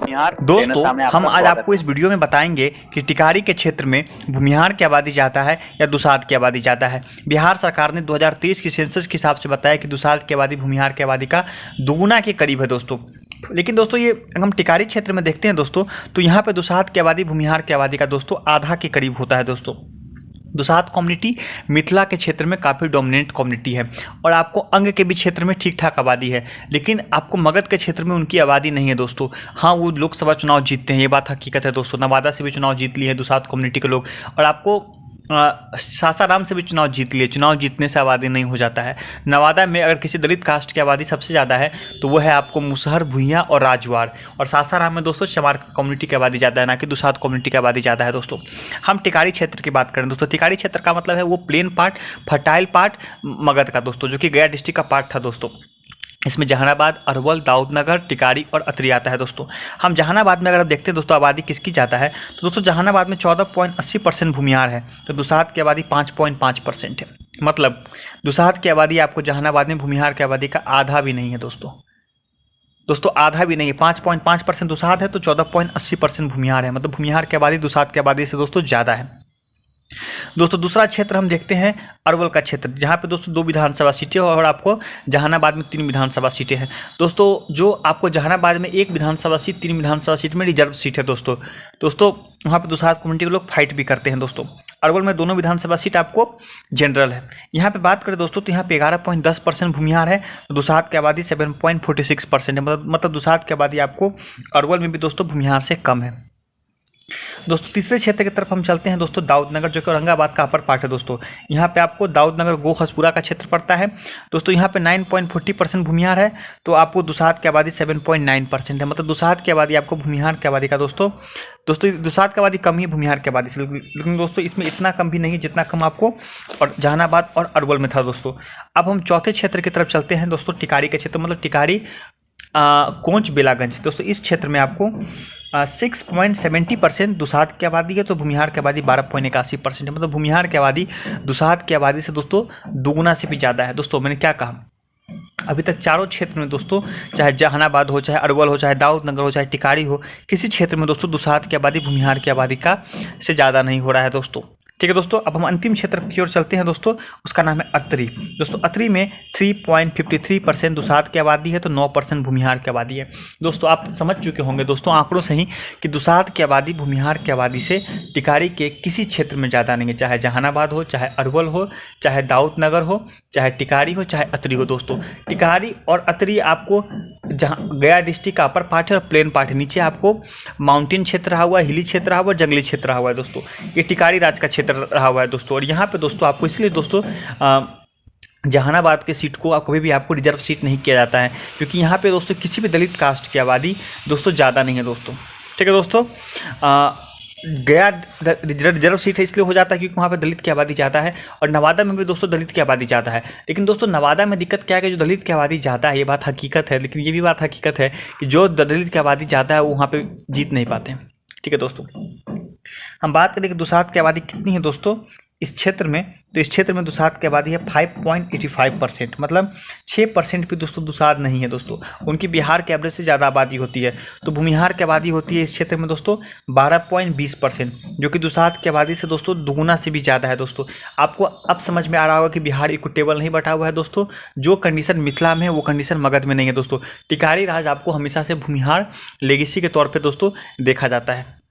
भूमिहार दोस्तों हम आज आपको इस वीडियो में बताएंगे कि टिकारी के क्षेत्र में भूमिहार की आबादी ज़्यादा है या दुसाध की आबादी ज़्यादा है। बिहार सरकार ने 2023 की सेंसस के हिसाब से बताया कि दुसाध की आबादी भूमिहार की आबादी का दुगुना के करीब है दोस्तों। लेकिन दोस्तों ये हम टिकारी क्षेत्र में देखते हैं दोस्तों, तो यहाँ पे दुसाध की आबादी भूमिहार की आबादी का दोस्तों आधा के करीब होता है दोस्तों। दुसाध कम्युनिटी मिथिला के क्षेत्र में काफ़ी डोमिनेंट कम्युनिटी है और आपको अंग के भी क्षेत्र में ठीक ठाक आबादी है, लेकिन आपको मगध के क्षेत्र में उनकी आबादी नहीं है दोस्तों। हाँ, वो लोकसभा चुनाव जीतते हैं, ये बात हकीकत है दोस्तों। नवादा से भी चुनाव जीत लिए हैं दुसाध कम्युनिटी के लोग, और आपको सासाराम से भी चुनाव जीत लिए। चुनाव जीतने से आबादी नहीं हो जाता है। नवादा में अगर किसी दलित कास्ट की आबादी सबसे ज़्यादा है तो वो है आपको मुसहर, भुइयाँ और राजवाड़, और सासाराम में दोस्तों चमार कम्युनिटी की आबादी ज़्यादा है, ना कि दुसाध कम्युनिटी की आबादी ज़्यादा है दोस्तों। हम टिकारी क्षेत्र की बात करें दोस्तों, टिकारी क्षेत्र का मतलब है वो plane part, fertile part Magadh का दोस्तों, जो कि गया डिस्ट्रिक्ट का पार्ट था दोस्तों। इसमें जहानाबाद, अरवल, दाऊदनगर, टिकारी और अतरी आता है दोस्तों। हम जहानाबाद में अगर आप देखते हैं दोस्तों आबादी किसकी ज़्यादा है, तो दोस्तों जहानाबाद में 14.80% भूमिहार है, तो दुसाध की आबादी 5.5% है। मतलब दुसाध की आबादी आपको जहानाबाद में भूमिहार की आबादी का आधा भी नहीं है दोस्तों आधा भी नहीं है। 5.5% दुसाध है तो 14.80% भूमिहार है, मतलब भूमिहार की आबादी दुसाध की आबादी से दोस्तों ज़्यादा है दोस्तों। दूसरा क्षेत्र हम देखते हैं अरवल का क्षेत्र, जहाँ पे दोस्तों 2 विधानसभा सीटें और आपको जहानाबाद में 3 विधानसभा सीटें हैं दोस्तों। जो आपको जहानाबाद में 1 विधानसभा सीट, 3 विधानसभा सीट में रिजर्व सीट है दोस्तों। वहाँ पे दुसाध कम्युनिटी के लोग फाइट भी करते हैं दोस्तों। अरवल में दोनों विधानसभा सीट आपको जनरल है। यहाँ पे बात करें दोस्तों तो यहाँ पे 11.10% भूमिहार है, तो दुसाध की आबादी 7.46% है। मतलब दुसाध की आबादी आपको अरवल में भी दोस्तों भूमिहार से कम है दोस्तों। तीसरे क्षेत्र की तरफ हम चलते हैं दोस्तों, दाऊदनगर, जो कि औरंगाबाद का अपर पार्ट है दोस्तों। यहाँ पे आपको दाऊदनगर गोखसपुरा का क्षेत्र पड़ता है दोस्तों। यहाँ पे 9.40% भूमिहार है, तो आपको दुसाध की आबादी 7.9% है। मतलब दुसाध की आबादी आपको भूमिहार की आबादी का दोस्तों दुसाध की आबादी कम ही भूमिहार की आबादी से, लेकिन दोस्तों इसमें इतना कम भी नहीं जितना कम आपको और जहानाबाद और अरवल में था दोस्तों। अब हम चौथे क्षेत्र की तरफ चलते हैं दोस्तों, टिकारी के क्षेत्र, मतलब टिकारी कोंच बेलागंज दोस्तों। इस क्षेत्र में आपको 6.70% दुसाध की आबादी है, तो भूमिहार की आबादी 12.81% है। मतलब भूमिहार की आबादी दुसाध की आबादी से दोस्तों दुगुना से भी ज़्यादा है दोस्तों। मैंने क्या कहा, अभी तक चारों क्षेत्र में दोस्तों, चाहे जहानाबाद हो, चाहे अरवल हो, चाहे दाऊदनगर हो, चाहे टिकारी हो, किसी क्षेत्र में दोस्तों दुसाध की आबादी भूमिहार की आबादी का से ज़्यादा नहीं हो रहा है दोस्तों। ठीक है दोस्तों, अब हम अंतिम क्षेत्र की ओर चलते हैं दोस्तों, उसका नाम है अतरी दोस्तों। अतरी में 3.53% दुसाध की आबादी है, तो 9% भूमिहार की आबादी है दोस्तों। आप समझ चुके होंगे दोस्तों आंकड़ों से ही कि दुसाध की आबादी भूमिहार की आबादी से टिकारी के किसी क्षेत्र में ज़्यादा नहीं है, चाहे जहानाबाद हो, चाहे अरवल हो, चाहे दाऊदनगर हो, चाहे टिकारी हो, चाहे अतरी हो दोस्तों। टिकारी और अतरी आपको जहाँ गया डिस्ट्रिक्ट का अपर पार्ट है और प्लेन पार्ट है, नीचे आपको माउंटेन क्षेत्र रहा हुआ है, हिली क्षेत्र रहा हुआ है, जंगली क्षेत्र रहा हुआ है दोस्तों। ये टिकारी राज का क्षेत्र रहा हुआ है दोस्तों। और यहाँ पे दोस्तों आपको इसलिए दोस्तों जहानाबाद के सीट को कभी भी आपको रिजर्व सीट नहीं किया जाता है, क्योंकि यहाँ पे दोस्तों किसी भी दलित कास्ट की आबादी दोस्तों ज़्यादा नहीं है दोस्तों। ठीक है दोस्तों, गया रिजर्व सीट है इसलिए हो जाता है क्योंकि वहाँ पे दलित की आबादी ज़्यादा है, और नवादा में भी दोस्तों दलित की आबादी ज़्यादा है। लेकिन दोस्तों नवादा में दिक्कत क्या है कि जो दलित की आबादी ज़्यादा है, ये बात हकीकत है, लेकिन ये भी बात हकीकत है कि जो दलित की आबादी ज़्यादा है वो वहाँ पे जीत नहीं पाते हैं। ठीक है दोस्तों, हम बात करें कि दुसाध की आबादी कितनी है दोस्तों इस क्षेत्र में, तो इस क्षेत्र में दुसाध की आबादी है 5.85%, मतलब 6% भी दोस्तों दुसाध नहीं है दोस्तों। उनकी बिहार के एवरेज से ज़्यादा आबादी होती है, तो भूमिहार की आबादी होती है इस क्षेत्र में दोस्तों 12.20%, जो कि दुसाध की आबादी से दोस्तों दुगुना से भी ज़्यादा है दोस्तों। आपको अब समझ में आ रहा होगा कि बिहार इक्विटेबल नहीं बटा हुआ है दोस्तों। जो कंडीशन मिथिला में है वो कंडीशन मगध में नहीं है दोस्तों। टिकारी राज आपको हमेशा से भूमिहार लेगेसी के तौर पर दोस्तों देखा जाता है।